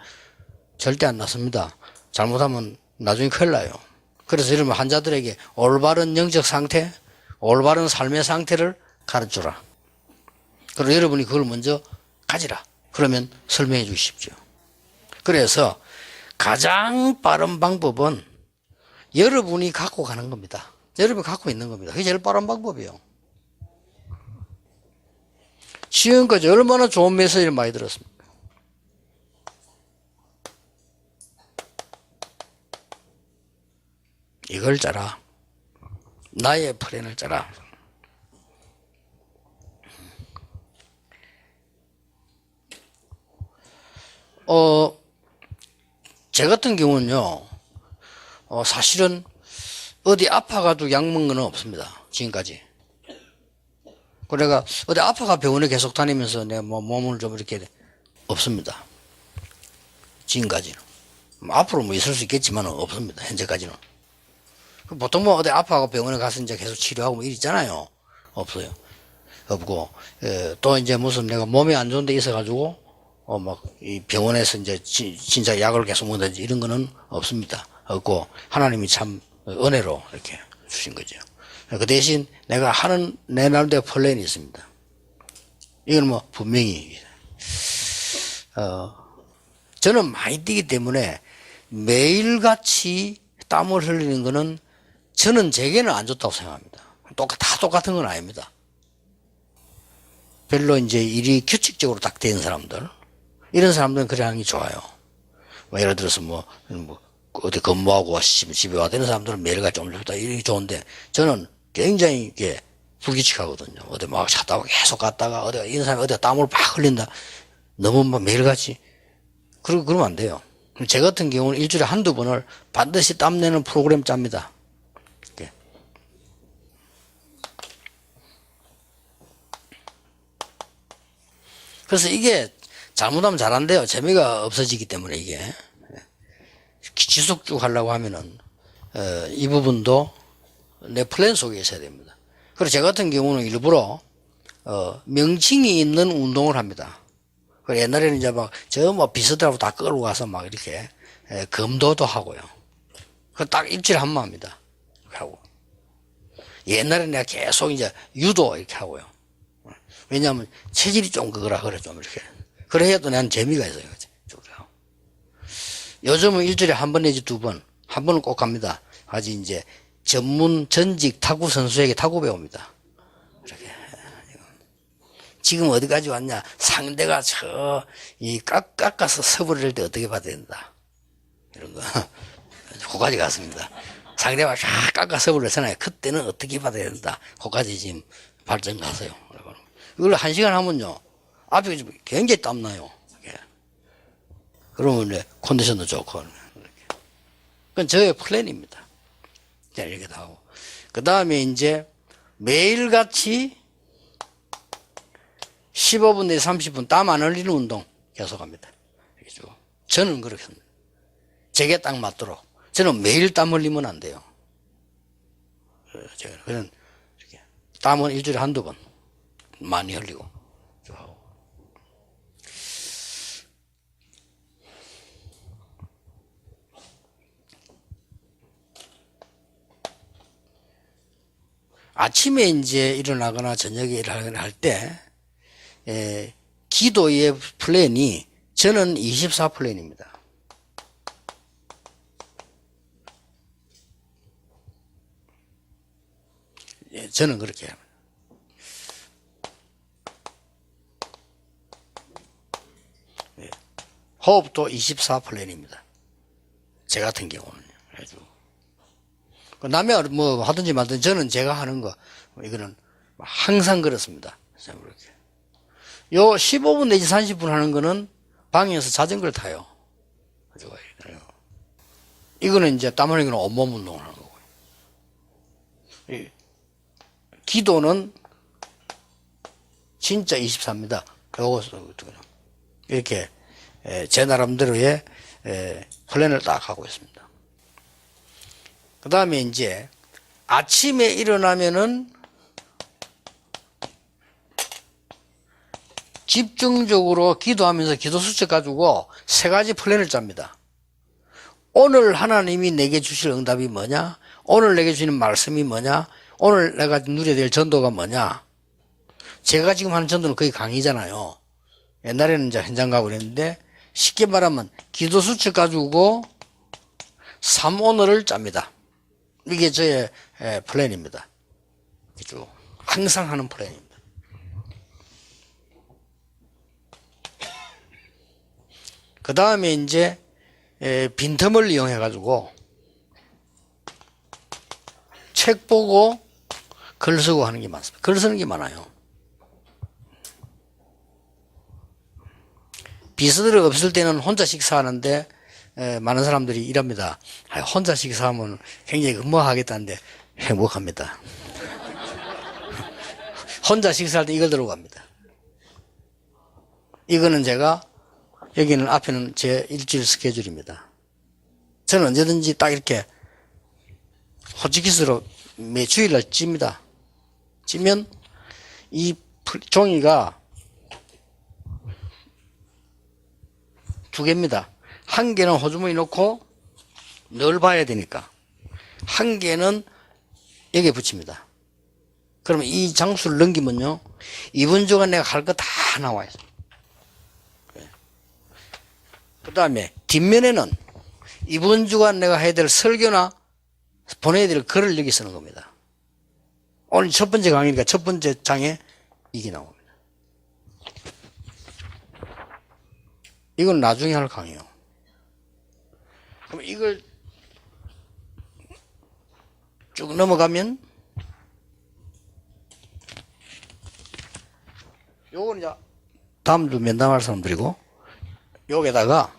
절대 안 낫습니다. 잘못하면 나중에 큰일 나요. 그래서 이러면 환자들에게 올바른 영적 상태, 올바른 삶의 상태를 가르쳐라. 그리고 여러분이 그걸 먼저 가지라. 그러면 설명해 주십시오. 그래서 가장 빠른 방법은 여러분이 갖고 가는 겁니다. 여러분이 갖고 있는 겁니다. 그게 제일 빠른 방법이에요. 지금까지 얼마나 좋은 메시지를 많이 들었습니까? 이걸 짜라. 나의 플랜을 짜라. 제 같은 경우는요, 사실은 어디 아파가지고 약 먹는 건 없습니다. 지금까지. 그래가 어디 아파가 병원에 계속 다니면서 내 몸을 좀 이렇게 없습니다. 지금까지는. 앞으로 뭐 있을 수 있겠지만 없습니다. 현재까지는. 보통 뭐 어디 아파하고 병원에 가서 이제 계속 치료하고 뭐 일 있잖아요. 없어요. 없고, 또 이제 무슨 내가 몸이 안 좋은 데 있어가지고, 막, 이 병원에서 이제 진짜 약을 계속 먹는다든지 이런 거는 없습니다. 없고, 하나님이 참 은혜로 이렇게 주신 거죠. 그 대신 내가 하는 내 나름대로 플랜이 있습니다. 이건 뭐 분명히, 저는 많이 뛰기 때문에 매일같이 땀을 흘리는 거는 저는 제게는 안 좋다고 생각합니다. 다 똑같은 건 아닙니다. 별로 이제 일이 규칙적으로 딱 된 사람들, 이런 사람들은 그래 하는 게 좋아요. 뭐 예를 들어서 뭐 어디 근무하고 집에 와 되는 사람들은 매일같이 좀 좋다 이게 좋은데 저는 굉장히 이게 불규칙하거든요. 어디 막 차 타고 계속 갔다가 어디 이런 사람이 어디 땀을 팍 흘린다. 너무 막 매일같이 그러면 안 돼요. 제 같은 경우는 일주일에 한두 번을 반드시 땀내는 프로그램 짭니다. 이렇게. 그래서 이게 잘못하면 잘 안 돼요. 재미가 없어지기 때문에 이게. 지속 쭉 하려고 하면은, 이 부분도 내 플랜 속에 있어야 됩니다. 그리고 제 같은 경우는 일부러, 명칭이 있는 운동을 합니다. 옛날에는 이제 막, 비서들하고 다 끌고 가서 막 이렇게, 검도도 하고요. 그 딱 일주일에 한 번 합니다. 하고. 옛날에 내가 계속 이제 유도 이렇게 하고요. 왜냐하면 체질이 좀 그거라 그래, 좀 이렇게. 그래 해도 나는 재미가 있어요. 요즘은 일주일에 한 번 내지 두 번, 한 번은 꼭 갑니다. 아직 이제 전직 타구 선수에게 타구 배웁니다. 이렇게. 지금 어디까지 왔냐? 상대가 깎아서 서브를 때 어떻게 받아야 된다. 이런 거. 거기까지 갔습니다. 상대가 쫙 깎아 서브를 했잖아요. 그때는 어떻게 받아야 된다. 거기까지 지금 발전 가서요. 이걸 1시간 하면요. 앞에 굉장히 땀나요. 그러면 이제 컨디션도 좋고. 그건 저의 플랜입니다. 이렇게 하고. 그 다음에 이제 매일같이 15분 내지 30분 땀 안 흘리는 운동 계속합니다. 저는 그렇게 합니다. 제게 딱 맞도록. 저는 매일 땀 흘리면 안 돼요. 그냥 이렇게 땀은 일주일에 한두 번 많이 흘리고. 아침에 이제 일어나거나 저녁에 일어나거나 할 때, 기도의 플랜이 저는 24 플랜입니다. 저는 그렇게 합니다. 호흡도 24 플랜입니다. 제 같은 경우는. 남이 뭐 하든지 말든지 저는 제가 하는 거, 이거는 항상 그렇습니다. 요 15분 내지 30분 하는 거는 방에서 자전거를 타요. 이거는 이제 땀 흘리는 거는 온몸 운동을 하는 거고요. 기도는 진짜 24입니다. 이렇게 제 나름대로의 플랜을 딱 하고 있습니다. 그 다음에 이제 아침에 일어나면은 집중적으로 기도하면서 기도 수첩 가지고 3가지 플랜을 짭니다. 오늘 하나님이 내게 주실 응답이 뭐냐? 오늘 내게 주시는 말씀이 뭐냐? 오늘 내가 누려야 될 전도가 뭐냐? 제가 지금 하는 전도는 거의 강의잖아요. 옛날에는 이제 현장 가고 그랬는데, 쉽게 말하면 기도 수첩 가지고 3오늘을 짭니다. 이게 저의 플랜입니다. 쭉 항상 하는 플랜입니다. 그 다음에 이제 빈틈을 이용해 가지고 책 보고 글 쓰고 하는 게 많습니다. 글 쓰는 게 많아요. 비서들이 없을 때는 혼자 식사하는데 많은 사람들이 이럽니다. 혼자 식사하면 굉장히 근무하겠다는데 행복합니다. 혼자 식사할 때 이걸 들고 갑니다. 이거는 제가 여기는 앞에는 제 일주일 스케줄입니다. 저는 언제든지 딱 이렇게 호치키스로 매 주일날 찝니다. 찌면 이 종이가 2개입니다. 한 개는 호주머니 넣고 늘 봐야 되니까. 한 개는 여기에 붙입니다. 그러면 이 장수를 넘기면요, 이번 주간 내가 할 거 다 나와 있어요. 그 다음에 뒷면에는 이번 주간 내가 해야 될 설교나 보내야 될 글을 여기 쓰는 겁니다. 오늘 첫 번째 강의니까 첫 번째 장에 이게 나옵니다. 이건 나중에 할 강의예요. 그럼 이걸 쭉 넘어가면 요건 이제 다음도 면담할 사람들이고, 여기다가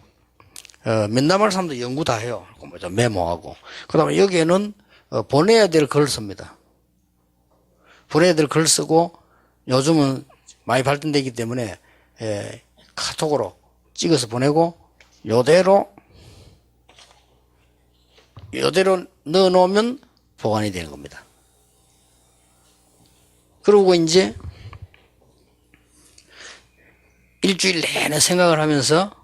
면담할 사람들 연구 다 해요. 메모하고. 그 다음에 여기에는 보내야 될 글을 씁니다. 보내야 될 글 쓰고, 요즘은 많이 발전되기 때문에 카톡으로 찍어서 보내고, 요대로 넣어놓으면 보관이 되는 겁니다. 그리고 이제 일주일 내내 생각을 하면서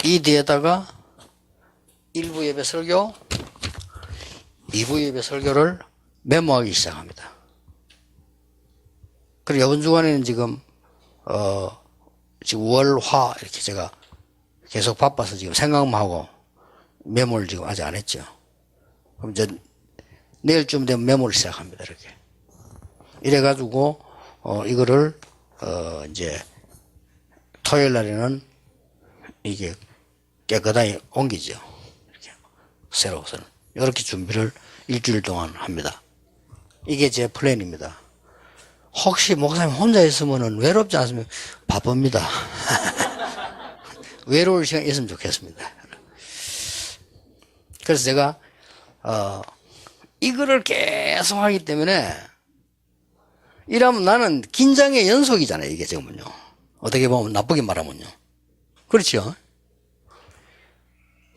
이 뒤에다가 1부 예배 설교, 2부 예배 설교를 메모하기 시작합니다. 그리고 이번 주간에는 지금 월, 화 이렇게 제가 계속 바빠서 지금 생각만 하고 메모를 지금 아직 안 했죠. 그럼 이제 내일쯤 되면 메모를 시작합니다. 이렇게. 이래가지고 이거를 이제 토요일 날에는 이게 깨끗하게 옮기죠. 이렇게 새로워서는 이렇게 준비를 일주일 동안 합니다. 이게 제 플랜입니다. 혹시 목사님 혼자 있으면 외롭지 않으면 바쁩니다. 외로울 시간이 있으면 좋겠습니다. 그래서 제가 이거를 계속 하기 때문에 이러면 나는 긴장의 연속이잖아요. 이게 지금은요. 어떻게 보면 나쁘게 말하면요. 그렇죠?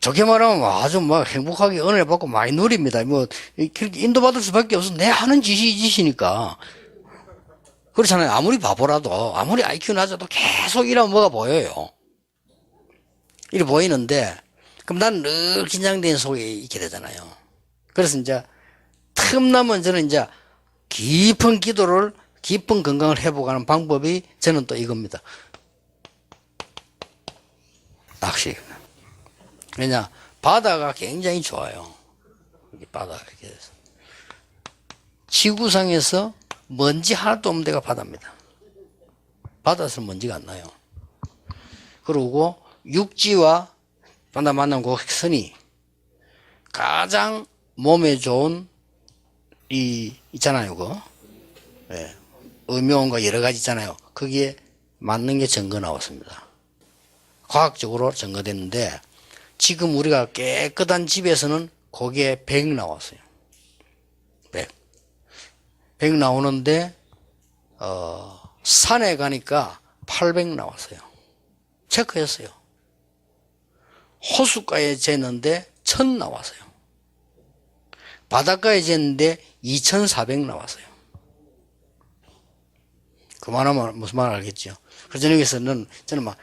좋게 말하면 아주 막 행복하게 은혜를 받고 많이 누립니다. 뭐 그렇게 인도받을 수밖에 없어. 내 하는 짓이 이 짓이니까. 그렇잖아요. 아무리 바보라도, 아무리 IQ 낮아도 계속 일하면 뭐가 보여요. 이렇게 보이는데, 그럼 난 늘 긴장된 속에 있게 되잖아요. 그래서 이제 틈나면 저는 이제 깊은 기도를, 깊은 건강을 회복하는 방법이 저는 또 이겁니다. 낚시. 왜냐, 바다가 굉장히 좋아요. 이렇게 바다 이렇게 해서. 지구상에서 먼지 하나도 없는 데가 바다입니다. 바다에서 먼지가 안 나요. 그리고 육지와 바다 만난 곡선이 가장 몸에 좋은 있잖아요, 그거. 예. 음용과 여러 가지 있잖아요. 거기에 맞는 게 증거 나왔습니다. 과학적으로 증거됐는데, 지금 우리가 깨끗한 집에서는 거기에 100 나왔어요. 100 나오는데, 산에 가니까 800 나왔어요. 체크했어요. 호숫가에 쟀는데 1000 나왔어요. 바닷가에 쟀는데 2400 나왔어요. 그만하면 무슨 말 알겠죠? 그래서 여기서는 저는 막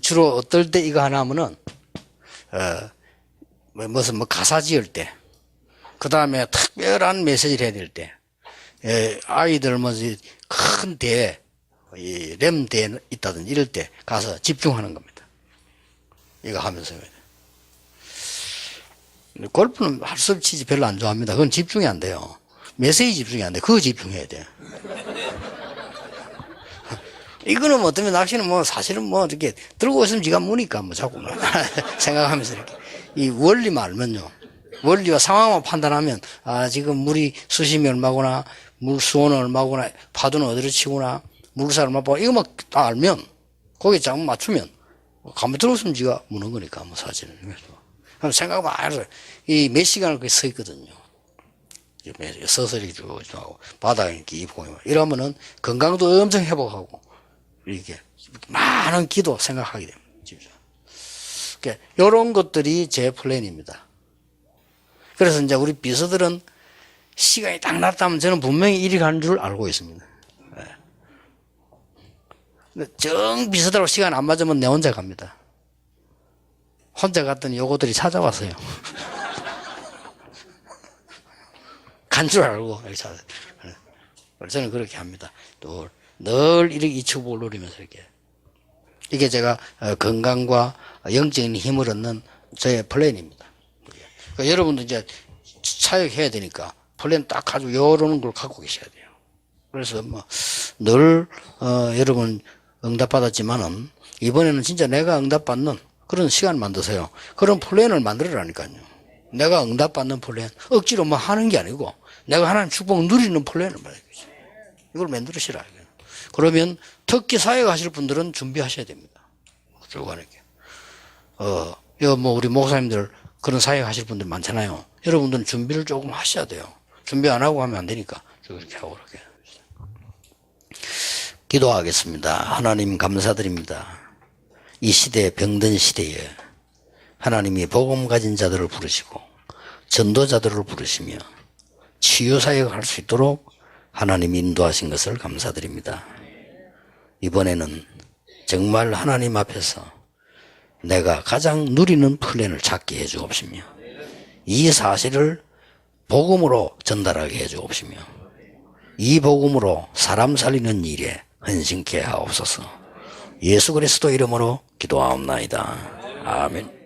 주로 어떨 때 이거 하나 하면은 무슨 가사 지을 때, 그 다음에 특별한 메시지를 해야 될 때, 아이들 큰 대, 램대에 있다든지 이럴 때 가서 집중하는 겁니다. 이거 하면서. 골프는 할 수 없이 별로 안 좋아합니다. 그건 집중이 안 돼요. 메시지 집중이 안 돼. 그거 집중해야 돼. 이거는 뭐 어쩌면 낚시는 뭐 사실은 뭐 이렇게 들고 있으면 지가 무니까 뭐 자꾸 생각하면서 이렇게. 이 원리만 알면요. 원리와 상황만 판단하면, 아, 지금 물이 수심이 얼마구나, 물 수온은 얼마구나, 파도는 어디로 치구나, 물살 얼마 봐. 이거만 다 알면, 거기에 장 맞추면, 가만 들어있으면 지가 무는 거니까, 뭐 사실은. 그래서 생각만 안 해서, 이 몇 시간을 거기 서 있거든요. 서서 이렇게 쭉 하고, 바닥에 이렇게 입고, 이러면은 건강도 엄청 회복하고, 이렇게 많은 기도 생각하게 됩니다. 그러니까 이런 것들이 제 플랜입니다. 그래서 이제 우리 비서들은 시간이 딱 났다면 저는 분명히 이리 가는 줄 알고 있습니다. 근데 정 비서들하고 시간 안 맞으면 내 혼자 갑니다. 혼자 갔더니 요거들이 찾아왔어요. 간 줄 알고 이렇게 찾아요. 저는 그렇게 합니다. 또 늘 이렇게 이축복을 누리면서 이렇게. 이게 제가 건강과 영적인 힘을 얻는 저의 플랜입니다. 그러니까 여러분도 이제 사역해야 되니까 플랜 딱 가지고 이런 걸 갖고 계셔야 돼요. 그래서 뭐 늘 여러분 응답받았지만은 이번에는 진짜 내가 응답받는 그런 시간 만드세요. 그런 플랜을 만들어라니까요. 내가 응답받는 플랜, 억지로 뭐 하는 게 아니고 내가 하나님 축복 누리는 플랜을 말이죠. 이걸 만들으시라. 그러면 특히 사역하실 분들은 준비하셔야 됩니다. 쭉 하는 게. 뭐 우리 목사님들 그런 사역하실 분들 많잖아요. 여러분들은 준비를 조금 하셔야 돼요. 준비 안 하고 하면 안 되니까 쭉 이렇게 하고 그렇게. 기도하겠습니다. 하나님 감사드립니다. 이 시대, 병든 시대에 하나님이 복음 가진 자들을 부르시고 전도자들을 부르시며 치유사역을 할 수 있도록 하나님이 인도하신 것을 감사드립니다. 이번에는 정말 하나님 앞에서 내가 가장 누리는 플랜을 찾게 해 주옵시며 이 사실을 복음으로 전달하게 해 주옵시며 이 복음으로 사람 살리는 일에 헌신케 하옵소서. 예수 그리스도 이름으로 기도하옵나이다. 아멘.